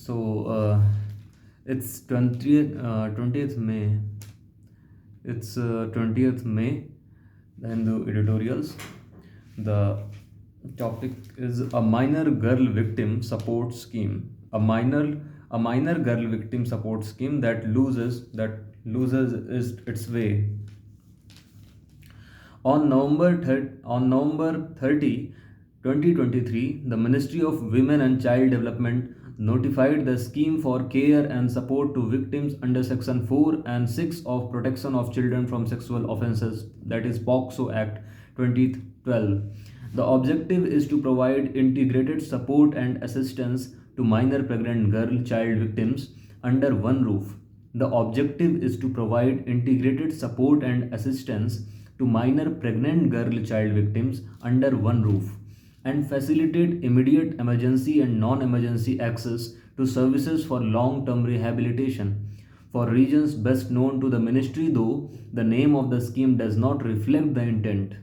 So it's 20th May. It's 20th May. Then the editorials. The topic is a minor girl victim support scheme. A minor girl victim support scheme that loses its way. On November 30, 2023, the Ministry of Women and Child Development notified the scheme for care and support to victims under Section 4 and 6 of Protection of Children from Sexual Offences, that is POCSO Act 2012. The objective is to provide integrated support and assistance to minor pregnant girl child victims under one roof. The objective is to provide integrated support and assistance to minor pregnant girl child victims under one roof and facilitate immediate emergency and non emergency access to services for long term rehabilitation. For reasons best known to the ministry, though, the name of the scheme does not reflect the intent.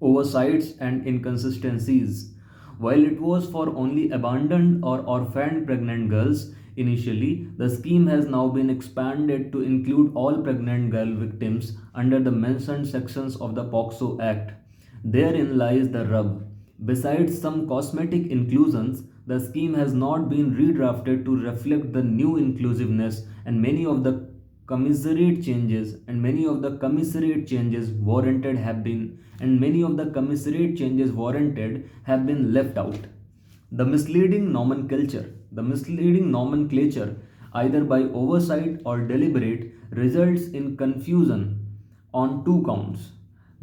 Oversights and inconsistencies. While it was for only abandoned or orphaned pregnant girls initially, the scheme has now been expanded to include all pregnant girl victims under the mentioned sections of the POCSO Act. Therein lies the rub. Besides some cosmetic inclusions, the scheme has not been redrafted to reflect the new inclusiveness and many of the commiserate changes warranted have been left out. The misleading nomenclature, either by oversight or deliberate, results in confusion on two counts.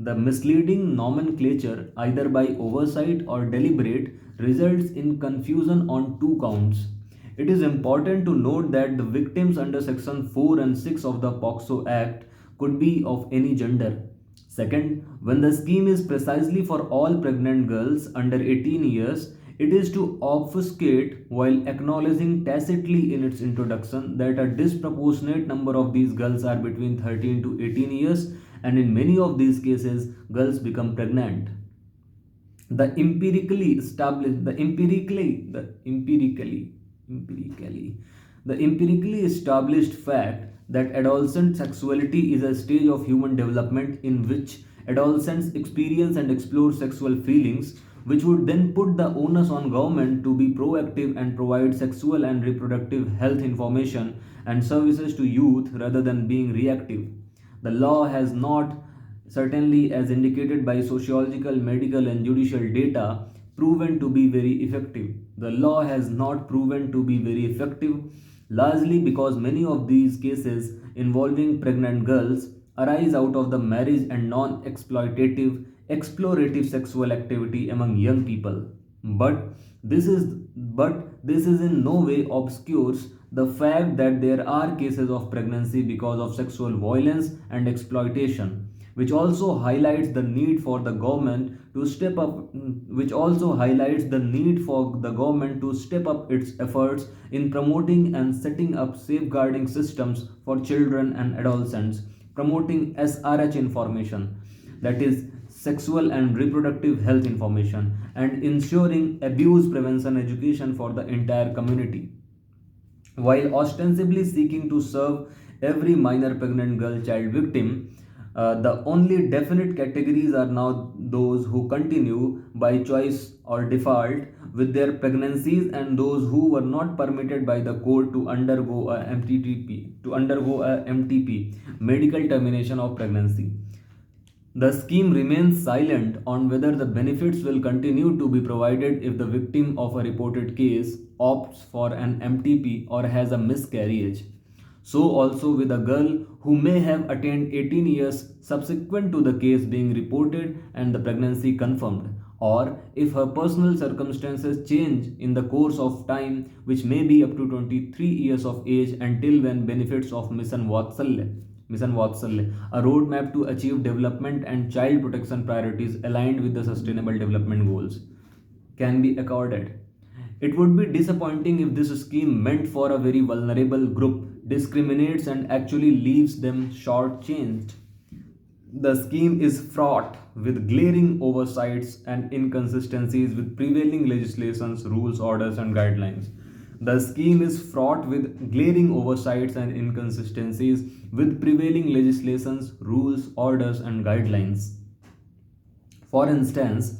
The misleading nomenclature, either by oversight or deliberate, results in confusion on two counts. It is important to note that the victims under Section 4 and 6 of the POCSO Act could be of any gender. Second, when the scheme is precisely for all pregnant girls under 18 years, it is to obfuscate while acknowledging tacitly in its introduction that a disproportionate number of these girls are between 13 to 18 years, and in many of these cases, girls become pregnant. The empirically established fact that adolescent sexuality is a stage of human development in which adolescents experience and explore sexual feelings, which would then put the onus on government to be proactive and provide sexual and reproductive health information and services to youth rather than being reactive. The law has not, certainly as indicated by sociological, medical, and judicial data, proven to be very effective. The law has not proven to be very effective, largely because many of these cases involving pregnant girls arise out of the marriage and non exploitative, explorative sexual activity among young people. But this is in no way obscures the fact that there are cases of pregnancy because of sexual violence and exploitation, which also highlights the need for the government to step up which also highlights the need for the government to step up its efforts in promoting and setting up safeguarding systems for children and adolescents, promoting SRH information, that is sexual and reproductive health information, and ensuring abuse prevention education for the entire community. While ostensibly seeking to serve every minor pregnant girl child victim, the only definite categories are now those who continue by choice or default with their pregnancies and those who were not permitted by the court to undergo a MTP, medical termination of pregnancy. The scheme remains silent on whether the benefits will continue to be provided if the victim of a reported case opts for an MTP or has a miscarriage. So, also with a girl who may have attained 18 years subsequent to the case being reported and the pregnancy confirmed, or if her personal circumstances change in the course of time, which may be up to 23 years of age until when benefits of Mission Vatsalya, a roadmap to achieve development and child protection priorities aligned with the Sustainable Development Goals, can be accorded. It would be disappointing if this scheme meant for a very vulnerable group discriminates and actually leaves them shortchanged. The scheme is fraught with glaring oversights and inconsistencies with prevailing legislations, rules, orders, and guidelines. The scheme is fraught with glaring oversights and inconsistencies with prevailing legislations, rules, orders, and guidelines. For instance,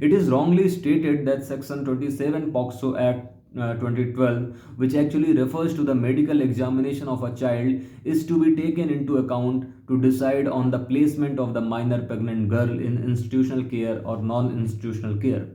it is wrongly stated that Section 27 POCSO Act 2012, which actually refers to the medical examination of a child, is to be taken into account to decide on the placement of the minor pregnant girl in institutional care or non institutional care.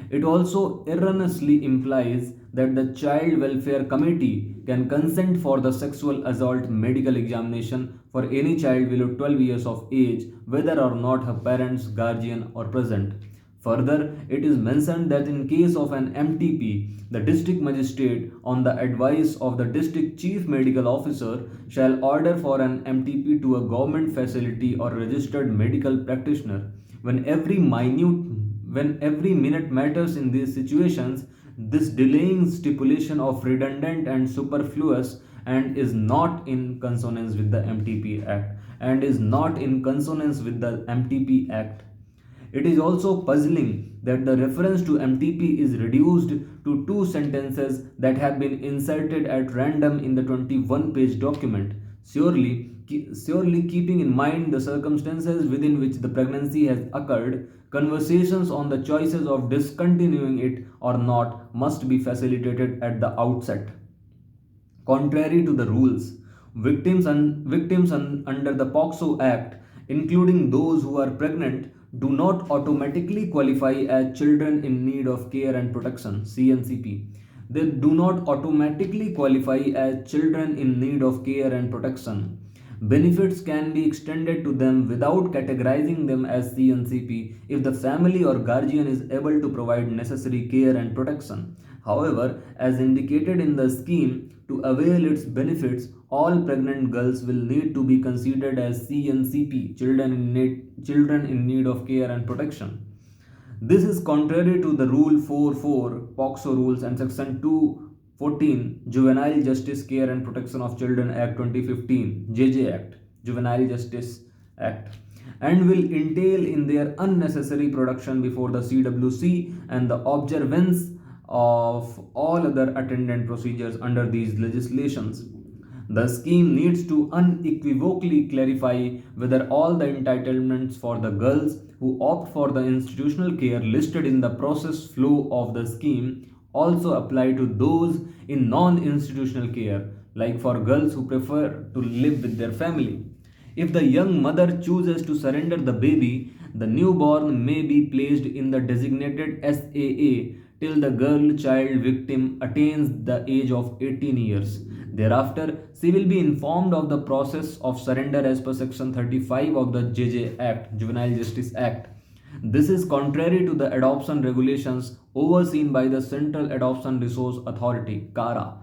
It also erroneously implies that the Child Welfare Committee can consent for the sexual assault medical examination for any child below 12 years of age, whether or not her parents, guardian, are present. Further, it is mentioned that in case of an MTP, the district magistrate, on the advice of the district chief medical officer, shall order for an MTP to a government facility or registered medical practitioner. When every minute when every minute matters in these situations, this delaying stipulation of redundant and superfluous and is not in consonance with the MTP Act and is not in consonance with the MTP Act. It is also puzzling that the reference to MTP is reduced to two sentences that have been inserted at random in the 21-page document. Surely keeping in mind the circumstances within which the pregnancy has occurred, conversations on the choices of discontinuing it or not must be facilitated at the outset. Contrary to the rules, under the POCSO Act, including those who are pregnant, do not automatically qualify as children in need of care and protection (CNCP). They do not automatically qualify as children in need of care and protection. Benefits can be extended to them without categorizing them as CNCP if the family or guardian is able to provide necessary care and protection. However, as indicated in the scheme, to avail its benefits, all pregnant girls will need to be considered as CNCP, children in need of care and protection. This is contrary to the Rule 44 POCSO rules and Section 214 Juvenile Justice Care and Protection of Children Act 2015 JJ Act, Juvenile Justice Act, and will entail in their unnecessary production before the CWC and the observance of all other attendant procedures under these legislations. The scheme needs to unequivocally clarify whether all the entitlements for the girls who opt for the institutional care listed in the process flow of the scheme also apply to those in non institutional care, like for girls who prefer to live with their family. If the young mother chooses to surrender the baby, the newborn may be placed in the designated SAA till the girl child victim attains the age of 18 years. Thereafter, she will be informed of the process of surrender as per Section 35 of the JJ Act, Juvenile Justice Act. This is contrary to the adoption regulations overseen by the Central Adoption Resource Authority, CARA,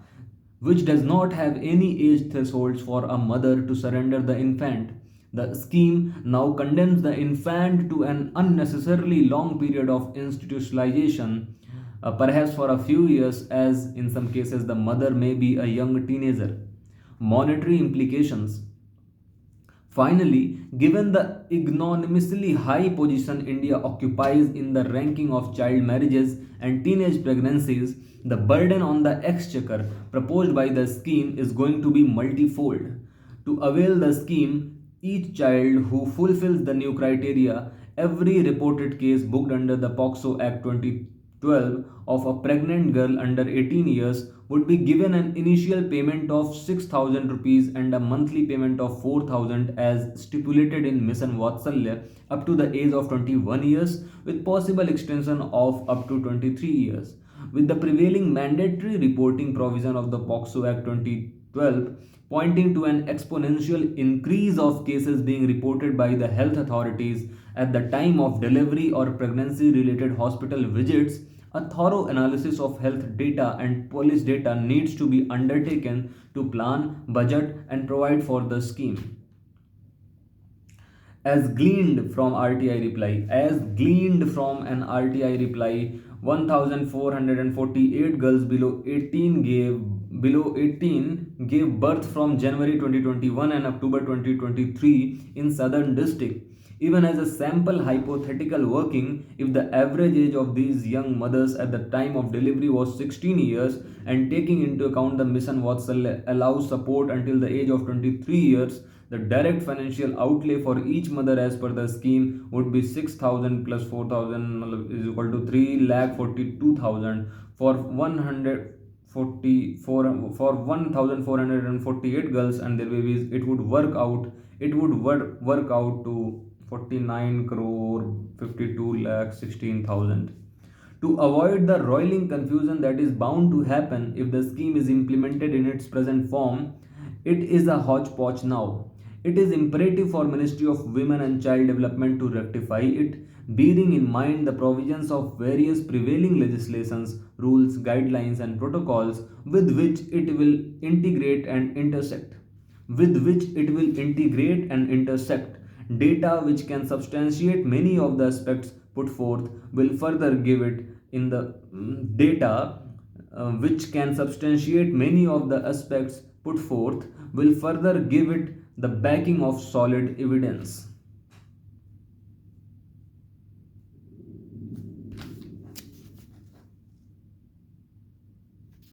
which does not have any age thresholds for a mother to surrender the infant. The scheme now condemns the infant to an unnecessarily long period of institutionalization, perhaps for a few years, as in some cases the mother may be a young teenager. Monetary implications. Finally, given the ignominiously high position India occupies in the ranking of child marriages and teenage pregnancies, the burden on the exchequer proposed by the scheme is going to be multifold. To avail the scheme, each child who fulfills the new criteria, every reported case booked under the POCSO Act 2012 of a pregnant girl under 18 years would be given an initial payment of 6,000 rupees and a monthly payment of 4,000 as stipulated in Mission Vatsalya up to the age of 21 years with possible extension of up to 23 years. With the prevailing mandatory reporting provision of the POCSO Act 2012 pointing to an exponential increase of cases being reported by the health authorities at the time of delivery or pregnancy related hospital visits, a thorough analysis of health data and police data needs to be undertaken to plan, budget, and provide for the scheme. As gleaned from an RTI reply, 1,448 girls below 18 gave birth from January 2021 and October 2023 in Southern District. Even as a sample hypothetical working, if the average age of these young mothers at the time of delivery was 16 years and taking into account the mission Vatsal allows support until the age of 23 years, the direct financial outlay for each mother as per the scheme would be 6,000 plus 4,000 is equal to 3,42,000 for 144 for 1,448 girls and their babies. It would work out to 49 crore 52 lakh 16,000. To avoid the roiling confusion that is bound to happen if the scheme is implemented in its present form, it is a hodgepodge now. It is imperative for Ministry of Women and Child Development to rectify it, bearing in mind the provisions of various prevailing legislations, rules, guidelines and protocols with which it will integrate and intersect data which can substantiate many of the aspects put forth will further give it in the data which can substantiate many of the aspects put forth will further give it the backing of solid evidence.